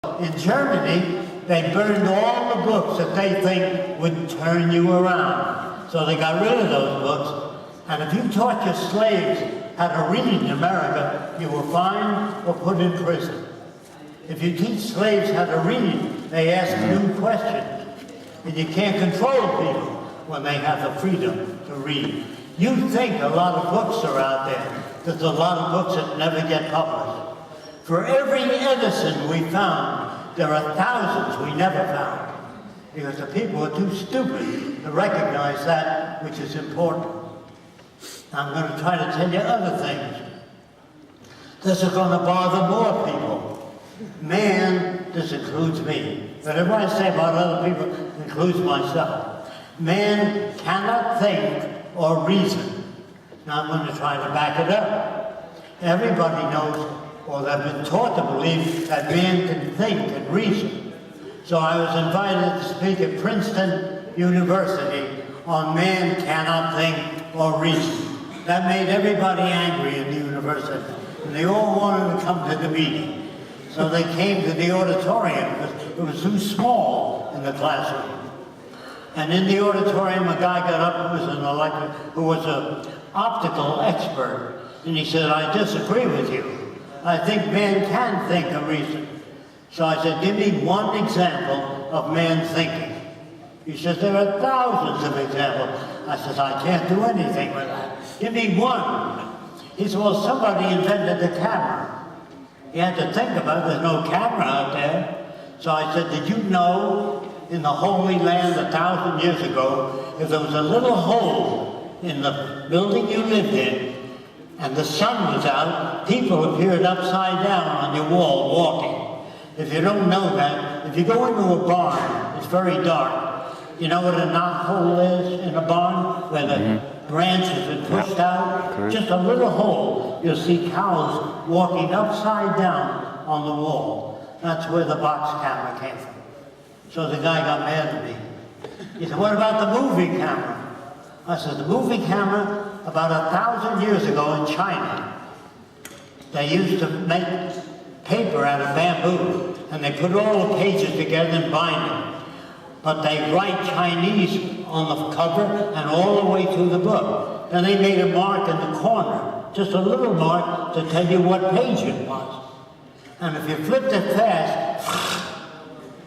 In Germany, they burned all the books that they think would turn you around. So they got rid of those books. And if you taught your slaves how to read in America, you were fined or put in prison. If you teach slaves how to read, they ask new questions. And you can't control people when they have the freedom to read. You think a lot of books are out there. There's a lot of books that never get published. For every Edison we found, there are thousands we never found. Because the people are too stupid to recognize that which is important. I'm going to try to tell you other things. This is going to bother more people. Man, this includes me. Whatever I say about other people includes myself. Man cannot think or reason. Now I'm going to try to back it up. Everybody knows, or they've been taught to believe, that man can think and reason. So I was invited to speak at Princeton University on man cannot think or reason. That made everybody angry in the university, and they all wanted to come to the meeting. So they came to the auditorium because it was too small in the classroom. And in the auditorium, a guy got up who was an optical expert, and he said, "I disagree with you. I think man can think and reason." So I said, "Give me one example of man thinking." He says, "There are thousands of examples." I said, "I can't do anything with that. Give me one." He said, "Well, somebody invented the camera." He had to think about it. There's no camera out there. So I said, "Did you know in the Holy Land 1,000 years ago, if there was a little hole in the building you lived in and the sun was out, people appeared upside down on your wall walking?" If you don't know that, if you go into a barn, it's very dark. You know what a knothole is in a barn? Where the branches are pushed out? Just a little hole. You'll see cows walking upside down on the wall. That's where the box camera came from. So the guy got mad at me. He said, "What about the movie camera?" I said, "The movie camera, about 1,000 years ago in China, they used to make paper out of bamboo, and they put all the pages together and bind them. But they write Chinese on the cover and all the way through the book. Then they made a mark in the corner, just a little mark to tell you what page it was. And if you flipped it fast,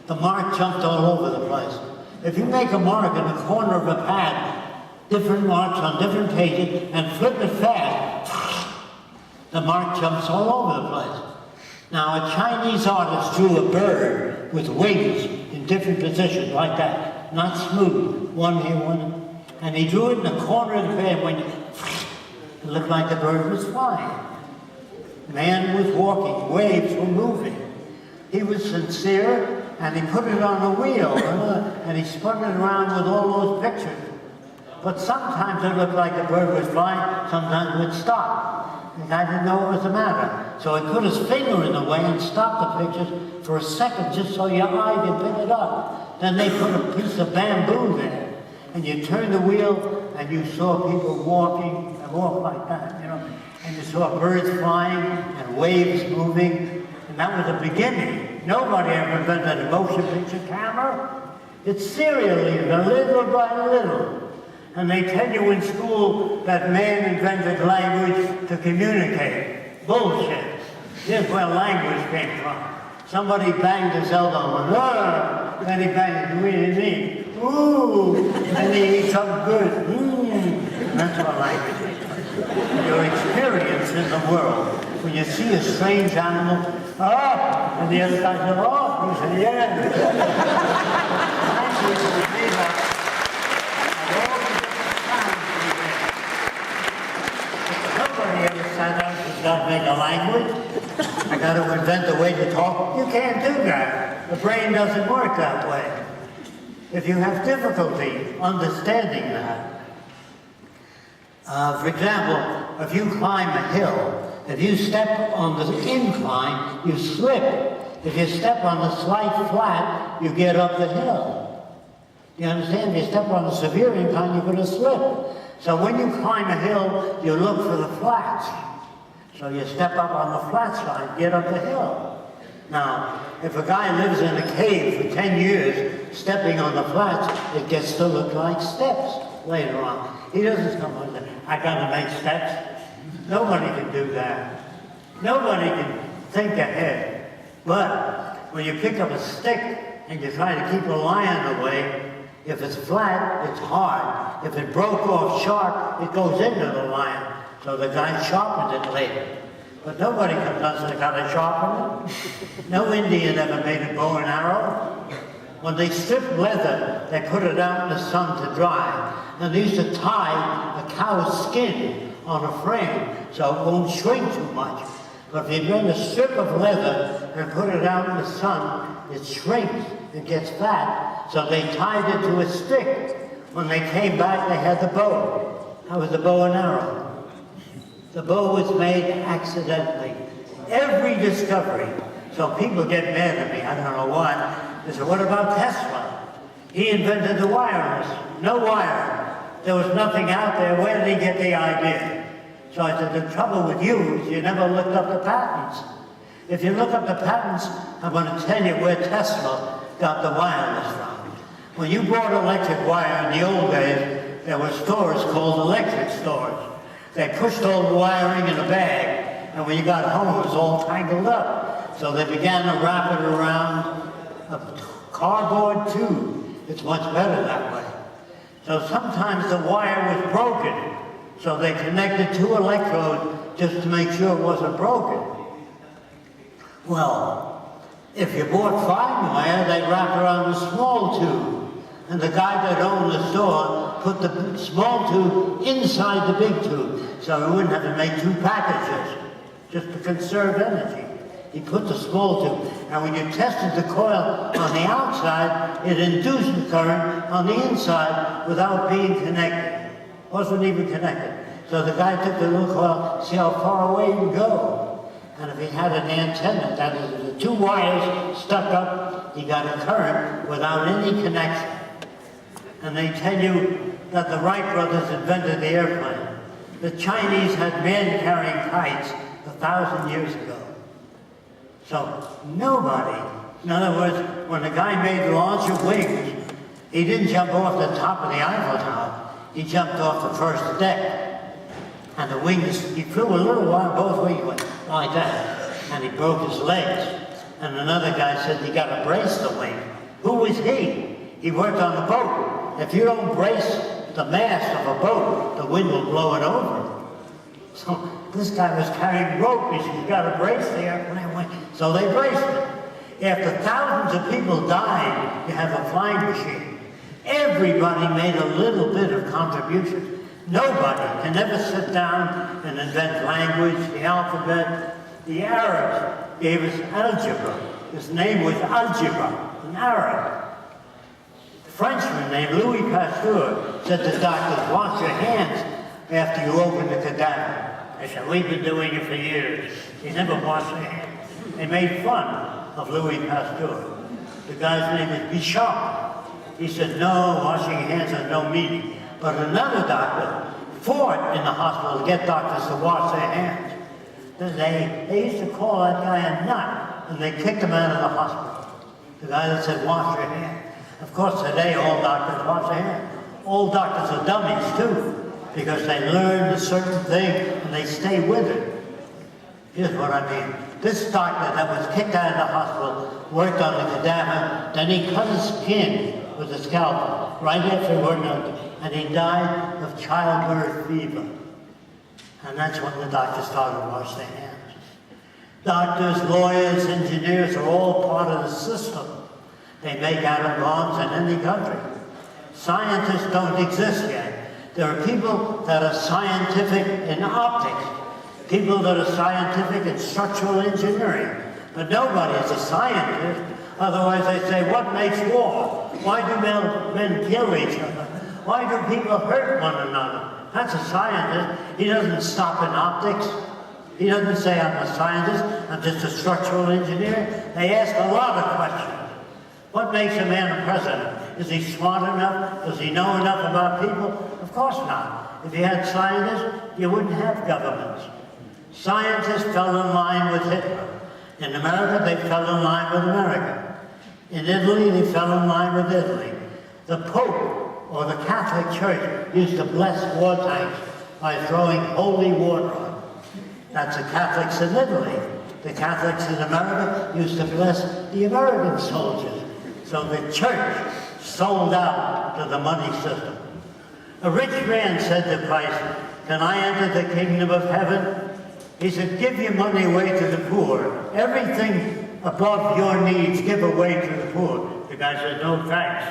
the mark jumped all over the place. If you make a mark in the corner of a pad, different marks on different pages, and flip it fast, the mark jumps all over the place. Now, a Chinese artist drew a bird with wings in different positions like that, not smooth, one here, one, and he drew it in the corner of the page when it looked like the bird was flying. Man was walking, waves were moving. He was sincere, and he put it on a wheel, and he spun it around with all those pictures. But sometimes it looked like the bird was flying, sometimes it would stop. The guy didn't know what was the matter. So he put his finger in the way and stopped the pictures for a second just so your eye could pick it up. Then they put a piece of bamboo there. And you turned the wheel and you saw people walking and walk like that, you know. And you saw birds flying and waves moving. And that was the beginning. Nobody ever invented a motion picture camera. It's serially, little by little. And they tell you in school that man invented language to communicate. Bullshit. Here's where language came from. Somebody banged his elbow and then he banged it, ooh, and he ate something good, and that's what language is. Your experience in the world. When you see a strange animal, and the other guy says, you say, yeah. Language is made up. I've got to make a language. I got to invent a way to talk. You can't do that. The brain doesn't work that way. If you have difficulty understanding that, for example, if you climb a hill, if you step on the incline, you slip. If you step on the slight flat, you get up the hill. You understand? If you step on a severe incline, you're going to slip. So when you climb a hill, you look for the flats. So you step up on the flat side, get up the hill. Now, if a guy lives in a cave for 10 years, stepping on the flats, it gets to look like steps later on. He doesn't come on there, I gotta make steps. Nobody can do that. Nobody can think ahead. But when you pick up a stick and you try to keep a lion away, if it's flat, it's hard. If it broke off sharp, it goes into the lion. So the guy sharpened it later. But nobody comes up and gotta sharpen it. No Indian ever made a bow and arrow. When they strip leather, they put it out in the sun to dry. And they used to tie a cow's skin on a frame so it won't shrink too much. But if you bring a strip of leather and put it out in the sun, it shrinks, it gets fat. So they tied it to a stick. When they came back, they had the bow. That was the bow and arrow. The bow was made accidentally. Every discovery. So people get mad at me, I don't know why. They say, what about Tesla? He invented the wireless. No wire. There was nothing out there. Where did he get the idea? So I said, the trouble with you is you never looked up the patents. If you look up the patents, I'm going to tell you where Tesla got the wireless from. When you bought electric wire in the old days, there were stores called electric stores. They pushed all the wiring in a bag, and when you got home, it was all tangled up. So they began to wrap it around a cardboard tube. It's much better that way. So sometimes the wire was broken, so they connected two electrodes just to make sure it wasn't broken. Well, if you bought fine wire, they'd wrap around a small tube. And the guy that owned the store put the small tube inside the big tube, so he wouldn't have to make two packages, just to conserve energy. He put the small tube, and when you tested the coil on the outside, it induced the current on the inside without being connected. Wasn't even connected. So the guy took the little coil, see how far away you go. And if he had an antenna, that is, the two wires stuck up, he got a current without any connection. And they tell you that the Wright brothers invented the airplane. The Chinese had men carrying kites 1,000 years ago. So nobody, in other words, when the guy made the launch of wings, he didn't jump off the top of the Eiffel Tower. He jumped off the first deck. And the wings, he flew a little while, both wings went like that. And he broke his legs. And another guy said, you gotta brace the wing. Who was he? He worked on the boat. If you don't brace the mast of a boat, the wind will blow it over. So this guy was carrying rope. He said, you got to brace the airplane. So they braced it. After thousands of people died, you have a flying machine. Everybody made a little bit of contribution. Nobody can ever sit down and invent language, the alphabet. The Arabs gave us algebra. His name was algebra, an Arab. Frenchman named Louis Pasteur said to doctors, wash your hands after you open the cadaver. They said, we've been doing it for years. You never wash your hands. They made fun of Louis Pasteur. The guy's name was Bichat. He said, no, washing your hands has no meaning. But another doctor fought in the hospital to get doctors to wash their hands. They used to call that guy a nut, and they kicked him out of the hospital. The guy that said, wash your hands. Of course, today all doctors wash their hands. All doctors are dummies too, because they learn a certain thing and they stay with it. Here's what I mean. This doctor that was kicked out of the hospital worked on the cadaver, then he cut his skin with a scalpel right after he worked on it, and he died of childbirth fever. And that's when the doctors started to wash their hands. Doctors, lawyers, engineers are all part of the system. They make atom bombs in any country. Scientists don't exist yet. There are people that are scientific in optics, people that are scientific in structural engineering, but nobody is a scientist. Otherwise they say, what makes war? Why do men kill each other? Why do people hurt one another? That's a scientist. He doesn't stop in optics. He doesn't say, I'm a scientist, I'm just a structural engineer. They ask a lot of questions. What makes a man a president? Is he smart enough? Does he know enough about people? Of course not. If you had scientists, you wouldn't have governments. Scientists fell in line with Hitler. In America, they fell in line with America. In Italy, they fell in line with Italy. The Pope, or the Catholic Church, used to bless war tanks by throwing holy water on them. That's the Catholics in Italy. The Catholics in America used to bless the American soldiers. So the church sold out to the money system. A rich man said to Christ, "Can I enter the kingdom of heaven?" He said, "Give your money away to the poor. Everything above your needs, give away to the poor." The guy said, "No thanks."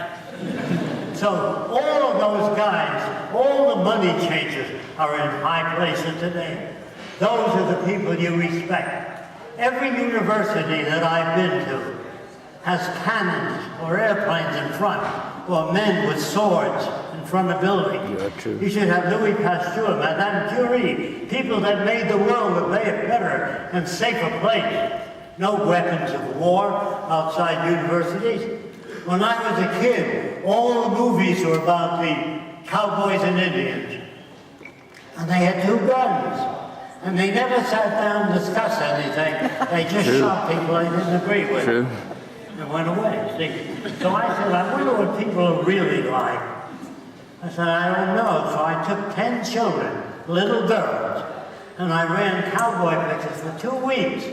So all of those guys, all the money changers are in high places today. Those are the people you respect. Every university that I've been to has cannons or airplanes in front, or men with swords in front of buildings. Yeah, true. You should have Louis Pasteur, Madame Curie, people that made the world a better and safer place. No weapons of war outside universities. When I was a kid, all the movies were about the cowboys and Indians. And they had 2 guns. And they never sat down and discussed anything. They just shot people they didn't agree with. True. And went away. See? So I said, I wonder what people are really like. I said, I don't know. So I took 10 children, little girls, and I ran cowboy pictures for 2 weeks.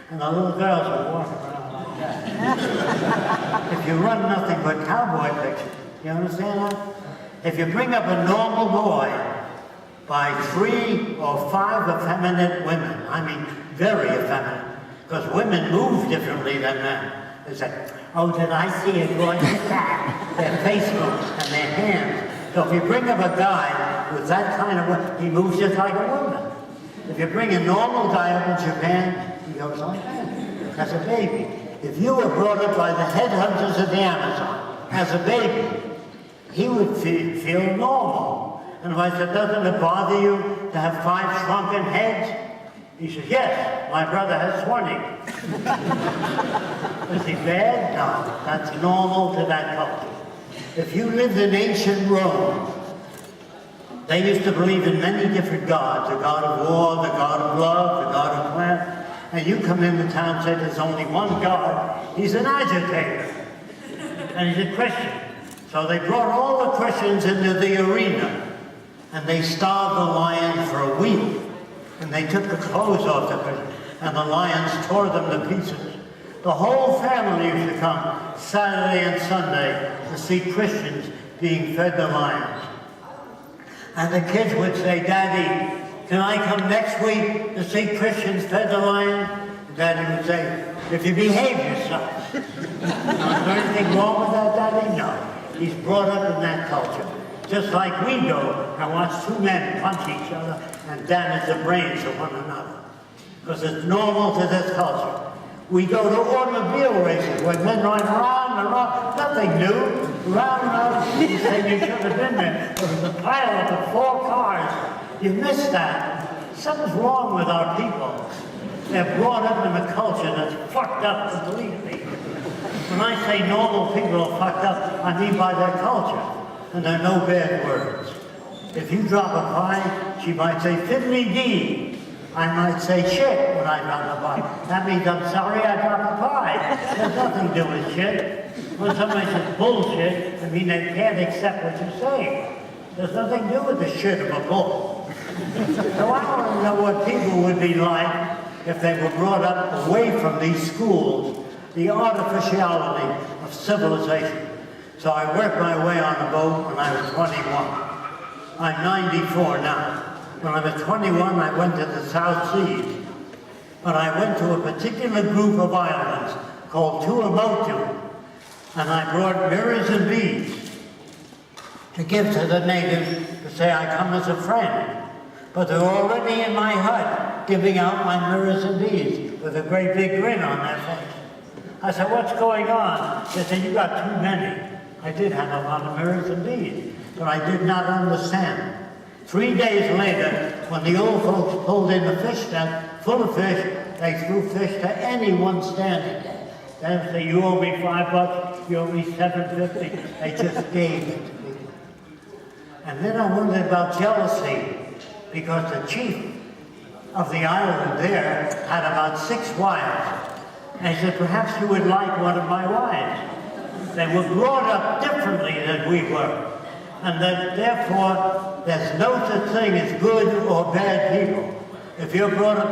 And the little girls would walk around like that. If you run nothing but cowboy pictures, you understand that? If you bring up a normal boy by 3 or 5 effeminate women, I mean very effeminate, because women move differently than men. They say, "Oh, did I see a gorgeous cat?" Their face moves and their hands. So if you bring up a guy with that kind of, he moves just like a woman. If you bring a normal guy up in Japan, he goes like that, as a baby. If you were brought up by the headhunters of the Amazon as a baby, he would feel normal. And if I said, "Doesn't it bother you to have 5 shrunken heads?" He said, "Yes, my brother has 20. Is he bad? No, that's normal to that culture. If you lived in ancient Rome, they used to believe in many different gods, the god of war, the god of love, the god of plant. And you come into town and say there's only one god, he's an agitator. And he's a Christian. So they brought all the Christians into the arena, and they starved the lions for a week. And they took the clothes off the Christians, and the lions tore them to pieces. The whole family used to come Saturday and Sunday to see Christians being fed the lions. And the kids would say, "Daddy, can I come next week to see Christians fed the lions?" And Daddy would say, "If you behave yourself." Is there anything wrong with that, Daddy? No. He's brought up in that culture. Just like we go and watch 2 men punch each other and damage the brains of one another. Because it's normal to this culture. We go to automobile races where men ride around and around, nothing new, round and round. You say you should have been there. There was a pile up of 4 cars. You missed that. Something's wrong with our people. They're brought up in a culture that's fucked up completely. When I say normal people are fucked up, I mean by their culture. And there are no bad words. If you drop a pie, she might say fiddly-dee. I might say shit when I drop a pie. That means I'm sorry I dropped a pie. There's nothing to do with shit. When somebody says bullshit, I mean they can't accept what you're saying. There's nothing to do with the shit of a bull. So I want to know what people would be like if they were brought up away from these schools, the artificiality of civilization. So I worked my way on the boat when I was 21. I'm 94 now. When I was 21, I went to the South Seas. But I went to a particular group of islands called Tuamotu. And I brought mirrors and beads to give to the natives to say I come as a friend. But they're already in my hut giving out my mirrors and beads with a great big grin on their face. I said, "What's going on?" They said, "You got too many." I did have a lot of mirrors and beads, but I did not understand. 3 days later, when the old folks pulled in the fish net full of fish, they threw fish to anyone standing there. They said, "You owe me $5, you owe me $7.50. They just gave it to me. And then I wondered about jealousy, because the chief of the island there had about 6 wives. And he said, perhaps you would like one of my wives. They were brought up differently than we were. And that therefore, there's no such thing as good or bad people. If you're brought up